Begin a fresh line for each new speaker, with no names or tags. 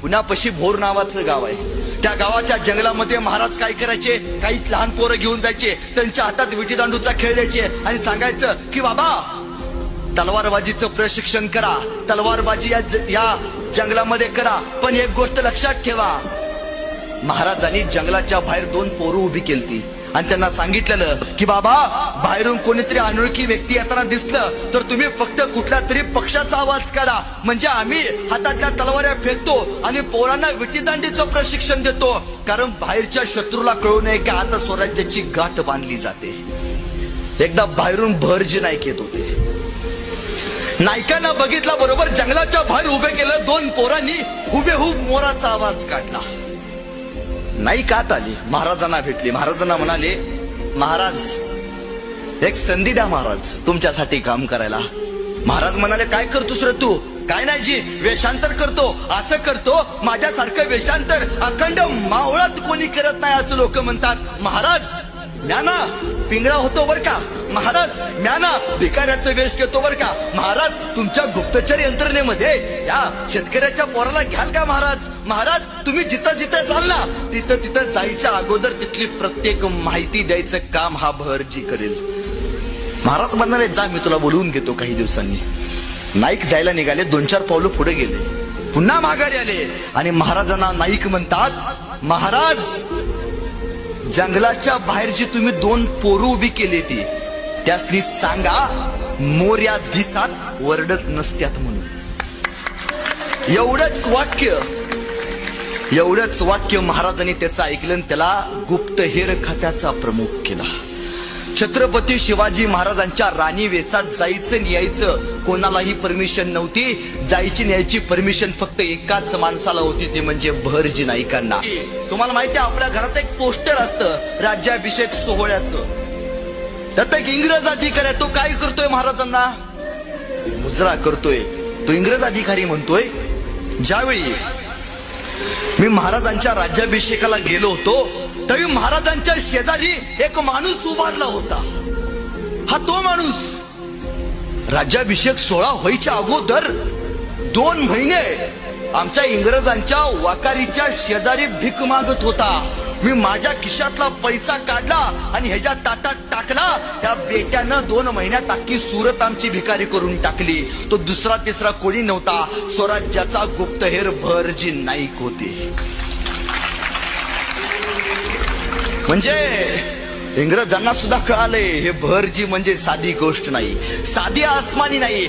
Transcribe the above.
पुण्यापाशी भोर नावाचं गाव आहे. त्या गावाच्या जंगलामध्ये महाराज काय करायचे, काही लहान पोरं घेऊन जायचे, त्यांच्या हातात विटीदांडूचा खेळ द्यायचे आणि सांगायचं की बाबा तलवारबाजीचं प्रशिक्षण करा, तलवारबाजी या जंगलामध्ये करा, पण एक गोष्ट लक्षात ठेवा. महाराजांनी जंगलाच्या बाहेर 2 पोरं उभी केलती आणि त्यांना सांगितलेलं की बाबा बाहेरून कोणीतरी अनोळखी व्यक्ती येताना दिसलं तर तुम्ही फक्त कुठल्या तरी पक्षाचा आवाज काढा, म्हणजे आम्ही हातातल्या तलवाऱ्या फेकतो आणि पोरांना विटीदांडीचं प्रशिक्षण देतो, कारण बाहेरच्या शत्रूला कळू नये की आता स्वराज्याची गाठ बांधली जाते. एकदा बाहेरून भरजी नाईक येत होते. नायकांना बघितला बरोबर जंगलाच्या बाहेर उभे केलं. 2 पोरांनी हुबेहूब मोराचा आवाज काढला. नाईक आत आले, महाराजांना भेटले. महाराजांना म्हणाले, महाराज एक संधी द्या महाराज तुमच्यासाठी काम करायला. महाराज म्हणाले, काय करतोस रे तू? काय नाही जी, वेषांतर करतो, असं करतो. माझ्यासारखं वेषांतर अखंड मावळात कोणी करत नाही असं लोक म्हणतात. महाराज म्याना पिंगळा होतो बर का, महाराज म्याना भिकाऱ्याचं वेश घेतो बर का, महाराज तुमच्या गुप्तचर यंत्रणेमध्ये या शेतकऱ्याच्या पोराला घ्याल का महाराज? महाराज तुम्ही जिथं जिथं जाल ना तिथं तिथं जायच्या अगोदर तिथली प्रत्येक माहिती द्यायचं काम हा भरजी करेल. महाराज म्हणाले, जा मी तुला बोलवून घेतो काही दिवसांनी. नाईक जायला निघाले. 2-4 पावलं पुढे गेले, पुन्हा माघारी आले आणि महाराजांना नाईक म्हणतात, महाराज जंगलाच्या बाहेर जी तुम्ही 2 पोरं उभी केली ती त्यासनी सांगा मोर्या दिसात वरडत नसत्यात म्हणून. एवढंच वाक्य महाराजांनी त्याचं ऐकलं आणि त्याला गुप्तहेर खात्याचा प्रमुख केला. छत्रपती शिवाजी महाराजांच्या राणी वेसात जायचं न्यायचं कोणालाही परमिशन नव्हती. जायची न्यायची परमिशन फक्त एकाच माणसाला होती, ते म्हणजे भरजी नाईकांना. तुम्हाला माहिती आहे आपल्या घरात एक पोस्टर असतं राज्याभिषेक सोहळ्याचं, त्यात एक इंग्रज अधिकारी आहे. तो काय करतोय महाराजांना मुजरा करतोय. तो इंग्रज अधिकारी म्हणतोय, ज्यावेळी मी महाराजांच्या राज्याभिषेकाला गेलो होतो तरी महाराजांच्या शेजारी एक माणूस उभारला होता. हा तो माणूस राज्याभिषेक सोहळा व्हायच्या अगोदर 2 महिने आमच्या इंग्रजांच्या वाकारीच्या शेजारी भीक मागत होता. मी माझ्या खिशातला पैसा काढला आणि ह्याच्या ताटात टाकला. त्या बेट्यानं 2 महिन्यात अख्खी सुरत आमची भिकारी करून टाकली. तो दुसरा तिसरा कोणी नव्हता, स्वराज्याचा गुप्तहेर भरजी नाईक होते. म्हणजे इंग्रजांना सुद्धा कळाले हे भरजी म्हणजे साधी गोष्ट नाही, साधी आसमानी नाही.